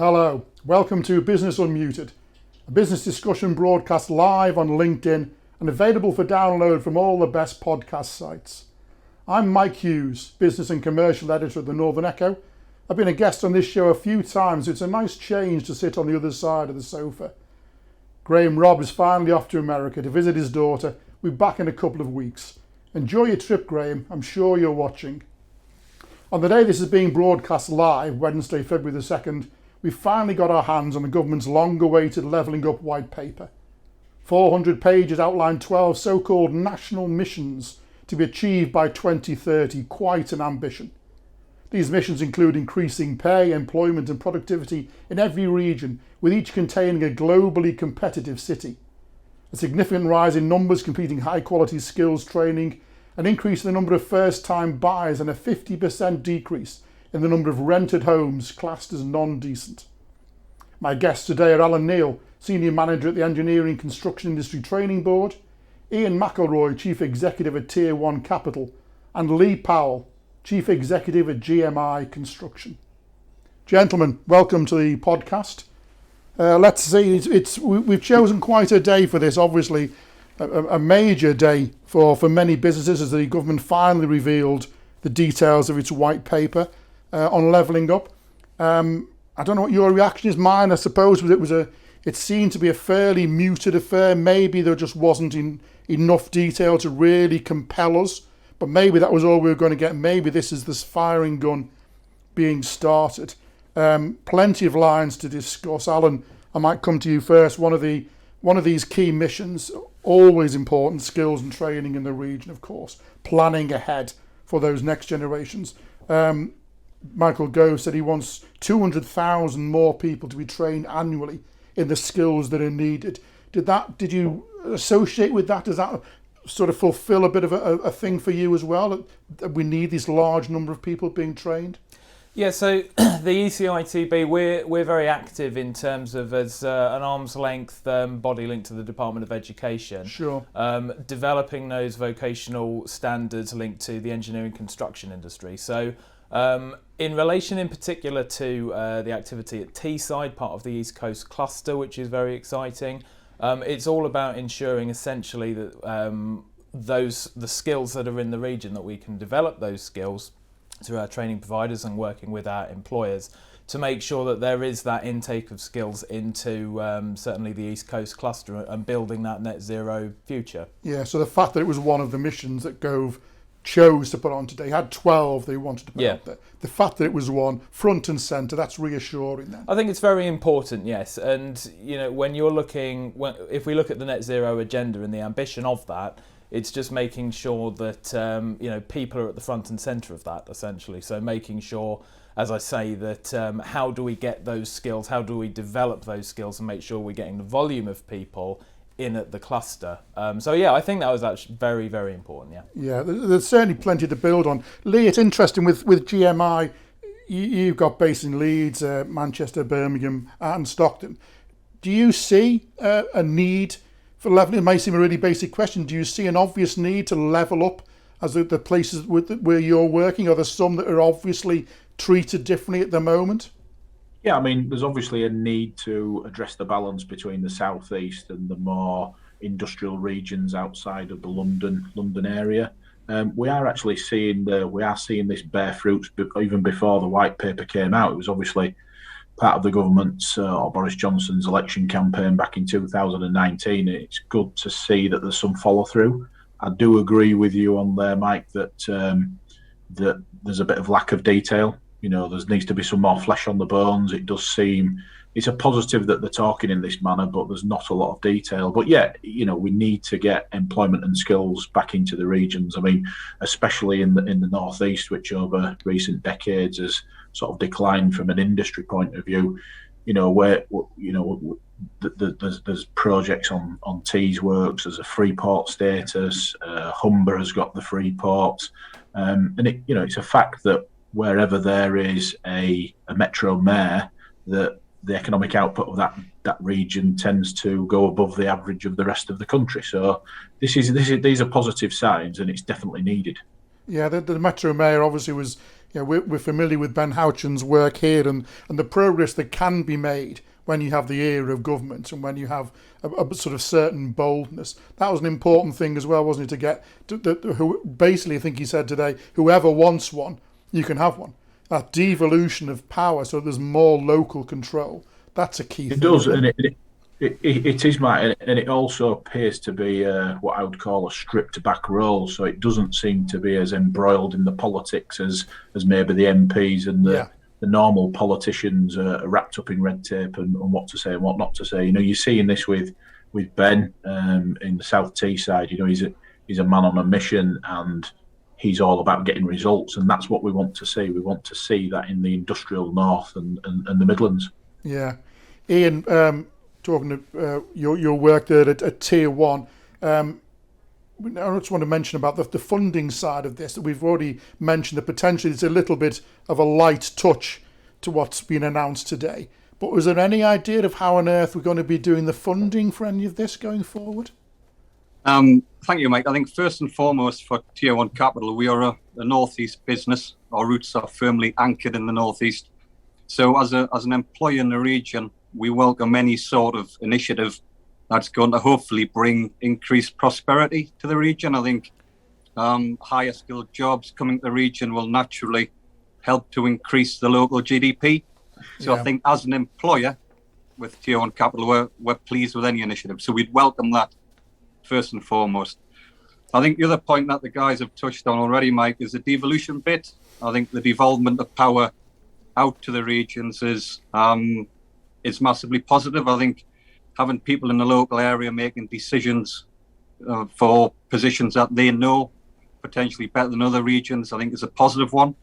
Hello, welcome to Business Unmuted, a business discussion broadcast live on LinkedIn and available for download from all the best podcast sites. I'm Mike Hughes, business and commercial editor of the Northern Echo. I've been a guest on this show a few times, so it's a nice change to sit on the other side of the sofa. Graham Robb is finally off to America to visit his daughter. We'll be back in a couple of weeks. Enjoy your trip, Graham. I'm sure you're watching. On the day this is being broadcast live, Wednesday, February the 2nd, we finally got our hands on the government's long-awaited Levelling Up white paper. 400 pages outline 12 so-called national missions to be achieved by 2030, quite an ambition. These missions include increasing pay, employment and productivity in every region, with each containing a globally competitive city. A significant rise in numbers completing high-quality skills training, an increase in the number of first-time buyers and a 50% decrease in the number of rented homes classed as non-decent. My guests today are Alan Neale, Senior Manager at the Engineering Construction Industry Training Board, Ian McElroy, Chief Executive at Tier 1 Capital, and Lee Powell, Chief Executive at GMI Construction. Gentlemen, welcome to the podcast. Let's see, we've chosen quite a day for this, obviously a major day for many businesses as the government finally revealed the details of its white paper on levelling up. I don't know what your reaction is. Mine, I suppose, was it seemed to be a fairly muted affair. Maybe there just wasn't enough detail to really compel us, but maybe that was all we were going to get. Maybe this is this firing gun being started. Plenty of lines to discuss. Alan, I might come to you first. One of these key missions, always important, skills and training in the region, of course, planning ahead for those next generations. Michael Gove said he wants 200,000 more people to be trained annually in the skills that are needed. Did you associate with that? Does that sort of fulfill a bit of a thing for you as well, that we need this large number of people being trained? Yeah, so the ECITB, we're very active in terms of as an arm's length body linked to the Department of Education. Sure. Developing those vocational standards linked to the engineering construction industry. So in relation in particular to the activity at Teesside, part of the East Coast cluster, which is very exciting, it's all about ensuring essentially that the skills that are in the region, that we can develop those skills through our training providers and working with our employers to make sure that there is that intake of skills into certainly the East Coast cluster and building that net zero future. Yeah, so the fact that it was one of the missions that Gove chose to put on today, he had 12 they wanted to put out there. The fact that it was one front and centre, that's reassuring then. I think it's very important, yes. And you know, if we look at the net zero agenda and the ambition of that, it's just making sure that people are at the front and centre of that, essentially. So making sure, as I say, that how do we get those skills, how do we develop those skills and make sure we're getting the volume of people in at the cluster. I think that was actually very, very important, Yeah, there's certainly plenty to build on. Lee, it's interesting with GMI, you've got base in Leeds, Manchester, Birmingham and Stockton. Do you see a need for levelling? It may seem a really basic question. Do you see an obvious need to level up as the places where you're working? Are there some that are obviously treated differently at the moment? Yeah, I mean, there's obviously a need to address the balance between the southeast and the more industrial regions outside of the London area. We are actually seeing this bear fruits even before the white paper came out. It was obviously part of the government's or Boris Johnson's election campaign back in 2019. It's good to see that there's some follow through. I do agree with you on there, Mike, that there's a bit of lack of detail. You know, there needs to be some more flesh on the bones. It does seem it's a positive that they're talking in this manner, but there's not a lot of detail. But yeah, you know, we need to get employment and skills back into the regions. I mean, especially in the northeast, which over recent decades has sort of declined from an industry point of view. You know, where there's projects on Tees Works. There's a free port status. Humber has got the free ports, and it's a fact that wherever there is a metro mayor, that the economic output of that region tends to go above the average of the rest of the country. So these are positive signs, and it's definitely needed. Yeah, the Metro Mayor obviously was we're familiar with Ben Houchen's work here and the progress that can be made when you have the era of government and when you have a sort of certain boldness. That was an important thing as well, wasn't it, to get who basically, I think he said today, whoever wants one, you can have one. That devolution of power, so there's more local control. That's a key thing. It does, and it is, Mike, and it also appears to be what I would call a stripped back role. So it doesn't seem to be as embroiled in the politics as maybe the MPs and the normal politicians are wrapped up in red tape and what to say and what not to say. You're seeing this with Ben in the South Teesside. He's a man on a mission, and he's all about getting results, and that's what we want to see. We want to see that in the industrial north and the Midlands. Yeah, Ian, talking to your work there at Tier 1, I just want to mention about the funding side of this. That we've already mentioned the potential. It's a little bit of a light touch to what's been announced today. But was there any idea of how on earth we're going to be doing the funding for any of this going forward? Thank you, Mike. I think first and foremost for Tier 1 Capital, we are a Northeast business. Our roots are firmly anchored in the Northeast. So as an employer in the region, we welcome any sort of initiative that's going to hopefully bring increased prosperity to the region. I think higher skilled jobs coming to the region will naturally help to increase the local GDP. So I think as an employer with Tier 1 Capital, we're pleased with any initiative. So we'd welcome that first and foremost. I think the other point that the guys have touched on already, Mike, is the devolution bit. I think the devolvement of power out to the regions is massively positive. I think having people in the local area making decisions for positions that they know potentially better than other regions, I think is a positive one.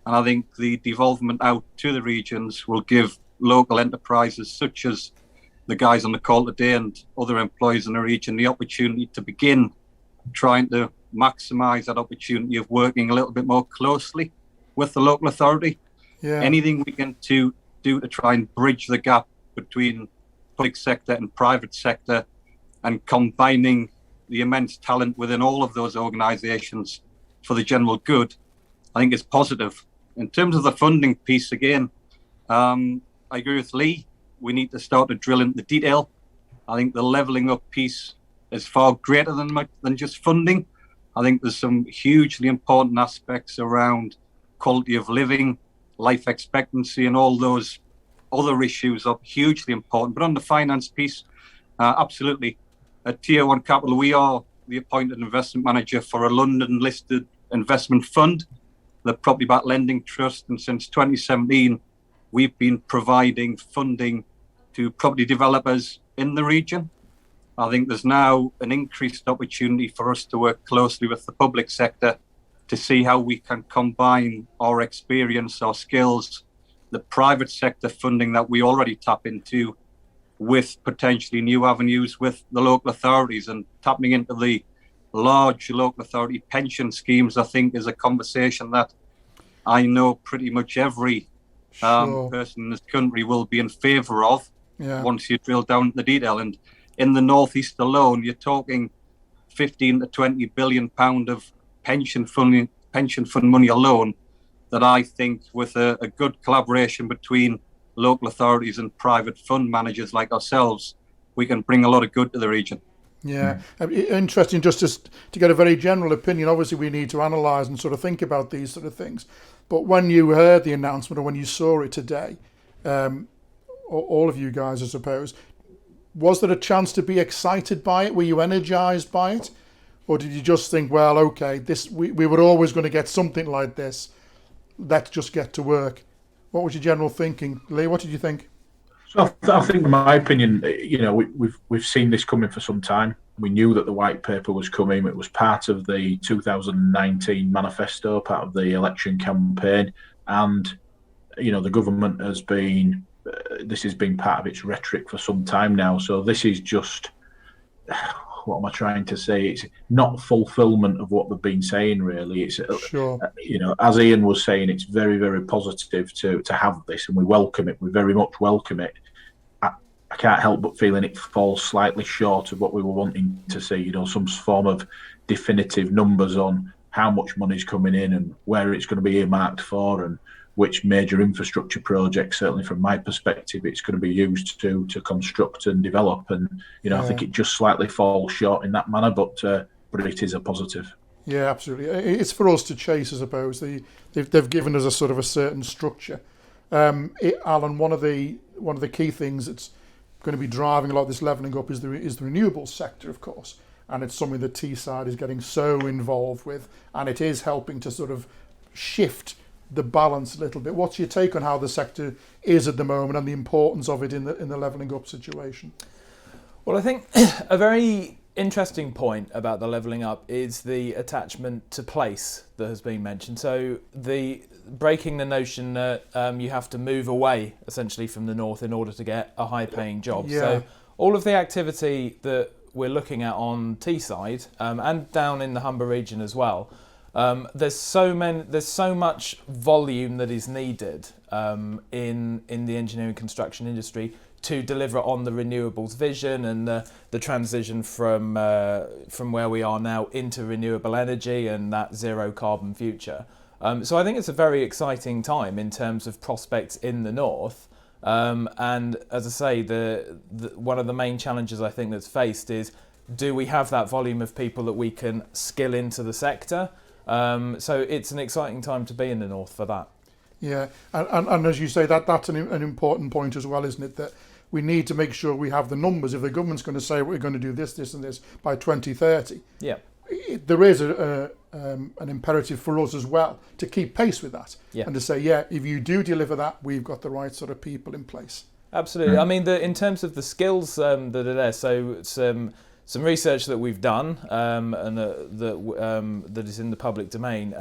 And I think the devolvement out to the regions will give local enterprises such as the guys on the call today and other employees in the region the opportunity to begin trying to maximise that opportunity of working a little bit more closely with the local authority. Yeah. Anything we can do to try and bridge the gap between public sector and private sector and combining the immense talent within all of those organisations for the general good, I think is positive. In terms of the funding piece, again, I agree with Lee. We need to start to drill into the detail. I think the levelling up piece is far greater than just funding. I think there's some hugely important aspects around quality of living, life expectancy, and all those other issues are hugely important. But on the finance piece, absolutely. At Tier 1 Capital, we are the appointed investment manager for a London-listed investment fund, the Property Backed Lending Trust. And since 2017, we've been providing funding to property developers in the region. I think there's now an increased opportunity for us to work closely with the public sector to see how we can combine our experience, our skills, the private sector funding that we already tap into with potentially new avenues with the local authorities, and tapping into the large local authority pension schemes, I think, is a conversation that I know pretty much every person in this country will be in favour of once you drill down the detail. And in the Northeast alone, you're talking 15 to 20 billion pound of pension fund money alone, that I think with a good collaboration between local authorities and private fund managers like ourselves, we can bring a lot of good to the region. Yeah, interesting. Just to get a very general opinion, obviously we need to analyse and sort of think about these sort of things. But when you heard the announcement or when you saw it today, all of you guys, I suppose, was there a chance to be excited by it? Were you energised by it? Or did you just think, well, okay, we were always going to get something like this. Let's just get to work. What was your general thinking? Lee, what did you think? So I think, in my opinion, we've seen this coming for some time. We knew that the white paper was coming. It was part of the 2019 manifesto, part of the election campaign, and the government has been. This has been part of its rhetoric for some time now. So this is just. What am I trying to say? It's not fulfilment of what they've been saying, really. It's as Ian was saying, it's very, very positive to have this, and we welcome it. We very much welcome it. I can't help but feeling it falls slightly short of what we were wanting to see. Some form of definitive numbers on how much money's coming in and where it's going to be earmarked for, and which major infrastructure projects, certainly from my perspective, it's going to be used to construct and develop. And, I think it just slightly falls short in that manner, but it is a positive. Yeah, absolutely. It's for us to chase, I suppose. They've given us a sort of a certain structure. Alan, one of the key things that's going to be driving a lot of this levelling up is the renewables sector, of course. And it's something that Teesside is getting so involved with, and it is helping to sort of shift the balance a little bit. What's your take on how the sector is at the moment and the importance of it in the levelling up situation? Well, I think a very interesting point about the levelling up is the attachment to place that has been mentioned. So the breaking the notion that you have to move away essentially from the north in order to get a high paying job. Yeah. So all of the activity that we're looking at on Teesside and down in the Humber region as well, there's so much volume that is needed in the engineering construction industry to deliver on the renewables vision and the transition from where we are now into renewable energy and that zero carbon future. So I think it's a very exciting time in terms of prospects in the north. And as I say, the one of the main challenges I think that's faced is, do we have that volume of people that we can skill into the sector? So it's an exciting time to be in the north for that. Yeah, and as you say, that's an important point as well, isn't it? That we need to make sure we have the numbers. If the government's going to say we're going to do this, this and this by 2030, yeah, there is an imperative for us as well to keep pace with that, and to say, yeah, if you do deliver that, we've got the right sort of people in place. Absolutely. I mean, in terms of the skills that are there, so some research that we've done and that is in the public domain.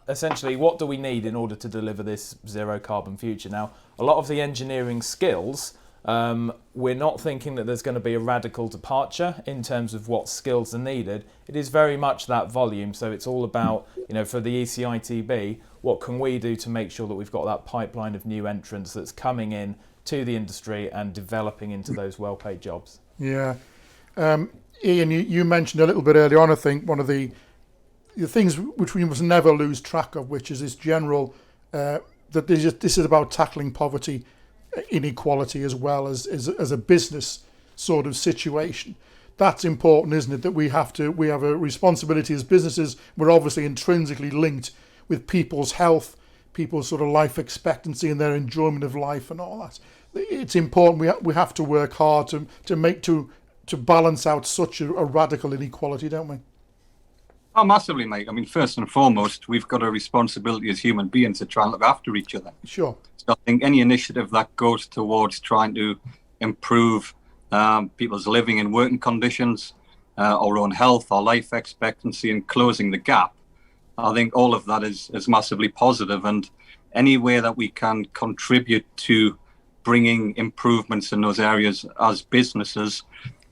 Essentially, what do we need in order to deliver this zero carbon future? Now, a lot of the engineering skills, we're not thinking that there's going to be a radical departure in terms of what skills are needed. It is very much that volume. So it's all about, for the ECITB, what can we do to make sure that we've got that pipeline of new entrants that's coming in to the industry and developing into those well-paid jobs. Yeah. Ian, you mentioned a little bit earlier on, I think, one of the things which we must never lose track of, which is this general, that this is about tackling poverty, inequality, as well as a business sort of situation. That's important, isn't it? That we have a responsibility as businesses. We're obviously intrinsically linked with people's health, people's sort of life expectancy and their enjoyment of life and all that. It's important. We have to work hard to balance out such a radical inequality, don't we? Oh, massively, mate. I mean, first and foremost, we've got a responsibility as human beings to try and look after each other. Sure. So I think any initiative that goes towards trying to improve people's living and working conditions, our own health, our life expectancy, and closing the gap, I think all of that is massively positive. And any way that we can contribute to bringing improvements in those areas as businesses,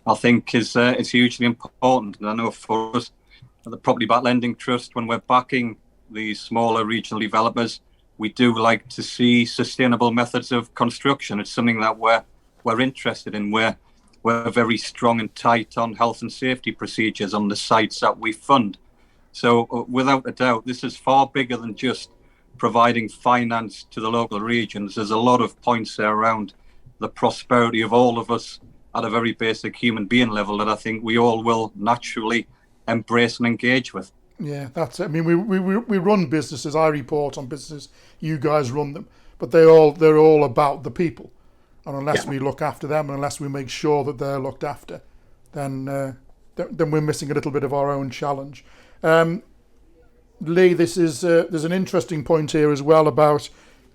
I think is hugely important. And I know for us, the Property Backed Lending Trust, when we're backing the smaller regional developers, we do like to see sustainable methods of construction. It's something that we're interested in. We're very strong and tight on health and safety procedures on the sites that we fund. So without a doubt, this is far bigger than just providing finance to the local regions. There's a lot of points there around the prosperity of all of us at a very basic human being level that I think we all will naturally embrace and engage with. Yeah, that's it. I mean, we run businesses. I report on businesses. You guys run them, but they're all about the people. And unless we look after them, and unless we make sure that they're looked after, then we're missing a little bit of our own challenge. Lee, there's an interesting point here as well about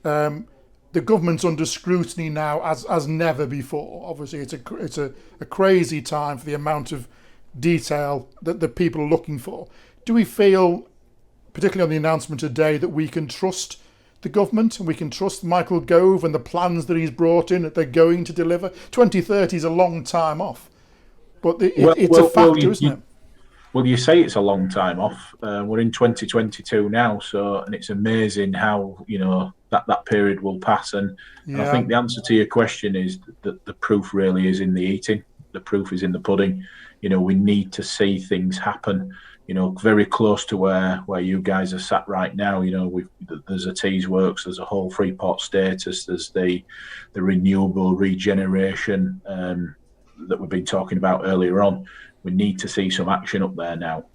the government's under scrutiny now as never before. Obviously, it's a crazy time for the amount of detail that the people are looking for. Do we feel, particularly on the announcement today, that we can trust the government and we can trust Michael Gove and the plans that he's brought in, that they're going to deliver? 2030 is a long time off, but it's a factor, isn't it? Well, you say it's a long time off. We're in 2022 now, and it's amazing how that period will pass. And I think the answer to your question is that the proof really is in the eating. The proof is in the pudding. we need to see things happen, very close to where you guys are sat right now. There's a Tees Works, there's a whole Freeport status, there's the renewable regeneration that we've been talking about earlier on. We need to see some action up there now.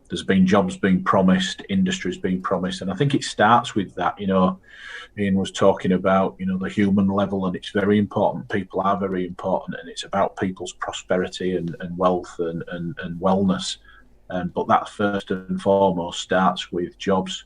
There's been jobs being promised, industries being promised, and I think it starts with that. Ian was talking about, the human level, and it's very important. People are very important, and it's about people's prosperity and wealth and wellness. But that first and foremost starts with jobs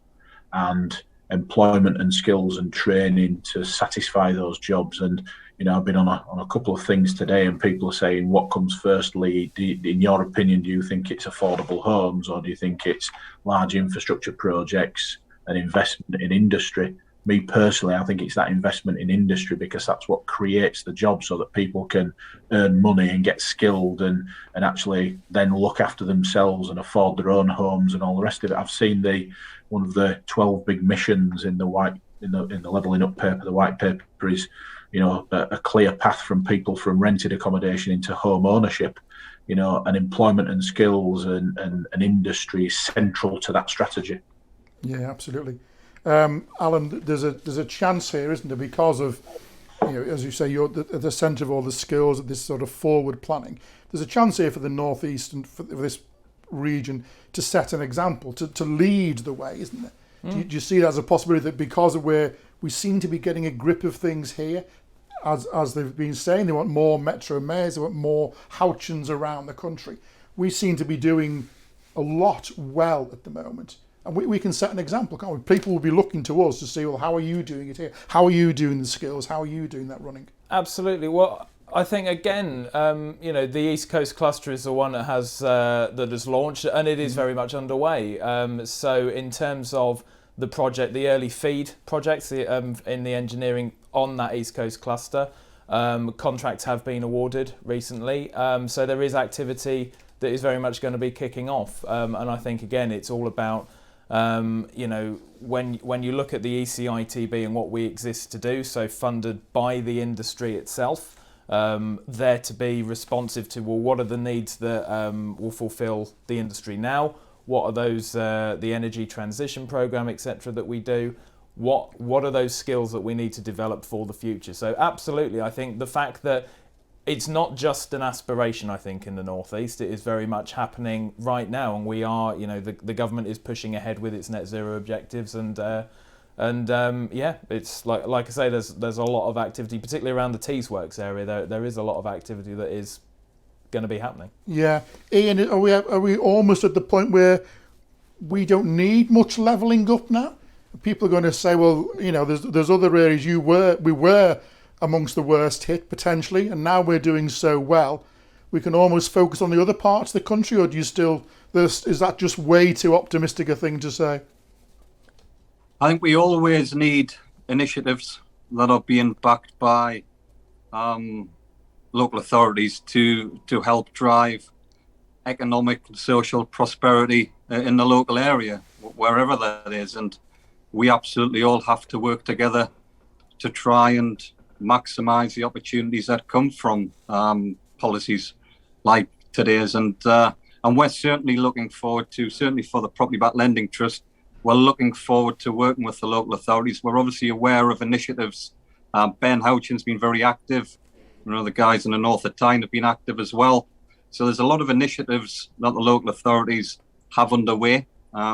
and employment and skills and training to satisfy those jobs. And I've been on a couple of things today, and people are saying, what comes first, Lee? In your opinion, do you think it's affordable homes, or do you think it's large infrastructure projects and investment in industry? Me personally, I think it's that investment in industry, because that's what creates the job, so that people can earn money and get skilled and actually then look after themselves and afford their own homes and all the rest of it. I've seen one of the 12 big missions in the Levelling Up paper. The white paper is, a clear path from people from rented accommodation into home ownership. And employment and skills and industry is central to that strategy. Yeah, absolutely. Alan, there's a chance here, isn't there, because of, as you say, you're at the centre of all the skills of this sort of forward planning. There's a chance here for the North East and for this region to set an example, to lead the way, isn't there? Do you see it as a possibility that because of where we seem to be getting a grip of things here, as they've been saying, they want more metro mayors, they want more Houchins around the country. We seem to be doing a lot well at the moment. And we can set an example, can't we? People will be looking to us to see, well, how are you doing it here? How are you doing the skills? How are you doing that running? Absolutely. Well, I think, again, the East Coast Cluster is the one that has launched, and it is very much underway. So in terms of the project, the early feed projects in the engineering on that East Coast Cluster, contracts have been awarded recently. So there is activity that is very much going to be kicking off. And I think, again, it's all about, when you look at the ECITB and what we exist to do, so funded by the industry itself, there to be responsive to, well, what are the needs that will fulfil the industry now? What are those, the energy transition program, etc., that we do? What are those skills that we need to develop for the future? So absolutely, I think the fact that it's not just an aspiration, I think, in the North East, it is very much happening right now, and we are, the government is pushing ahead with its net zero objectives, and it's like I say, there's a lot of activity, particularly around the Tees Works area. There is a lot of activity that is going to be happening. Yeah, Ian, are we almost at the point where we don't need much levelling up now? People are going to say, well, there's other areas we were amongst the worst hit potentially, and now we're doing so well, we can almost focus on the other parts of the country, or do you still? Is that just way too optimistic a thing to say? I think we always need initiatives that are being backed by local authorities to help drive economic and social prosperity in the local area, wherever that is. And we absolutely all have to work together to try and maximise the opportunities that come from policies like today's. And we're certainly looking forward to, certainly for the Property Back Lending Trust, we're looking forward to working with the local authorities. We're obviously aware of initiatives. Ben Houchin's been very active. The guys in the north of Tyne have been active as well. So there's a lot of initiatives that the local authorities have underway,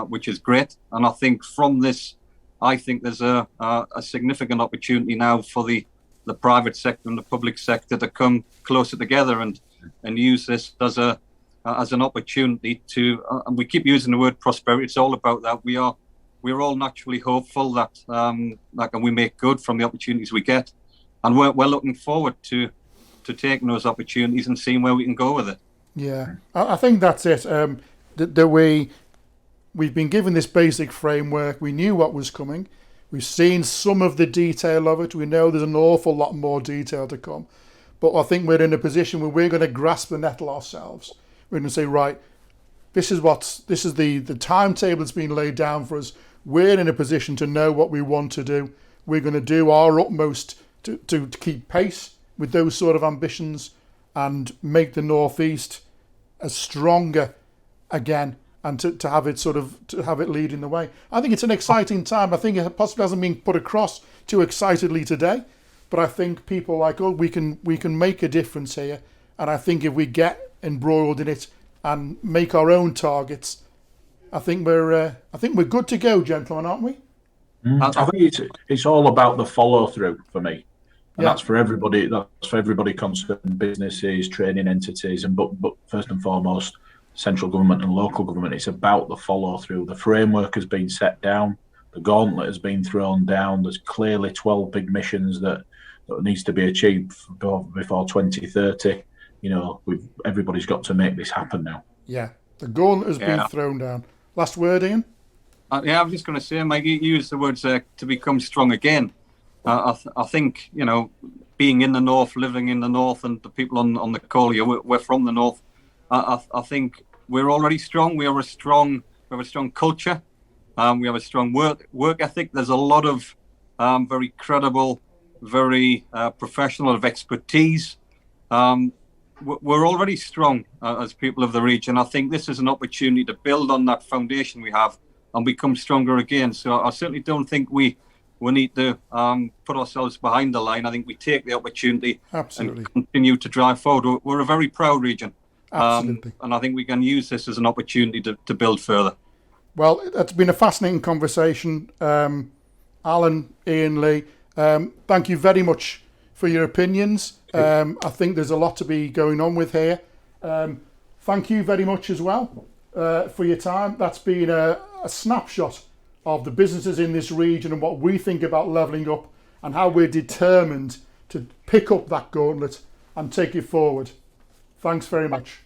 which is great. And I think from this, there's a significant opportunity now for the private sector and the public sector to come closer together and use this as an opportunity to. And we keep using the word prosperity. It's all about that. We're all naturally hopeful that we make good from the opportunities we get, and we're looking forward to taking those opportunities and seeing where we can go with it. Yeah, I think that's it. We've been given this basic framework. We knew what was coming. We've seen some of the detail of it. We know there's an awful lot more detail to come. But I think we're in a position where we're going to grasp the nettle ourselves. We're going to say, right, this is the timetable that's been laid down for us. We're in a position to know what we want to do. We're going to do our utmost to keep pace with those sort of ambitions. and make the Northeast as stronger again, and to have it leading the way. I think it's an exciting time. I think it possibly hasn't been put across too excitedly today, but I think people like, oh, we can make a difference here. And I think if we get embroiled in it and make our own targets, I think we're good to go, gentlemen, aren't we? I think it's all about the follow through for me, and that's for everybody. That's for everybody concerned: businesses, training entities, and but first and foremost, central government and local government. It's about the follow through. The framework has been set down. The gauntlet has been thrown down. There's clearly 12 big missions that needs to be achieved before 2030. You know, everybody's got to make this happen now. Yeah, the gauntlet has been thrown down. Last word, Ian? I was just going to say, Mike, you used the words to become strong again. I think, you know, being in the north, living in the north, and the people on the call here, we're from the north. I think we're already strong. We have a strong culture. We have a strong work ethic. There's a lot of very credible, very professional, of expertise. We're already strong as people of the region. I think this is an opportunity to build on that foundation we have and become stronger again. So I certainly don't think we need to put ourselves behind the line. I think we take the opportunity and continue to drive forward. We're a very proud region. Absolutely. And I think we can use this as an opportunity to build further. Well, it's been a fascinating conversation. Alan, Ian, Lee, thank you very much for your opinions. I think there's a lot to be going on with here. Thank you very much as well for your time. That's been a snapshot of the businesses in this region and what we think about levelling up and how we're determined to pick up that gauntlet and take it forward. Thanks very much.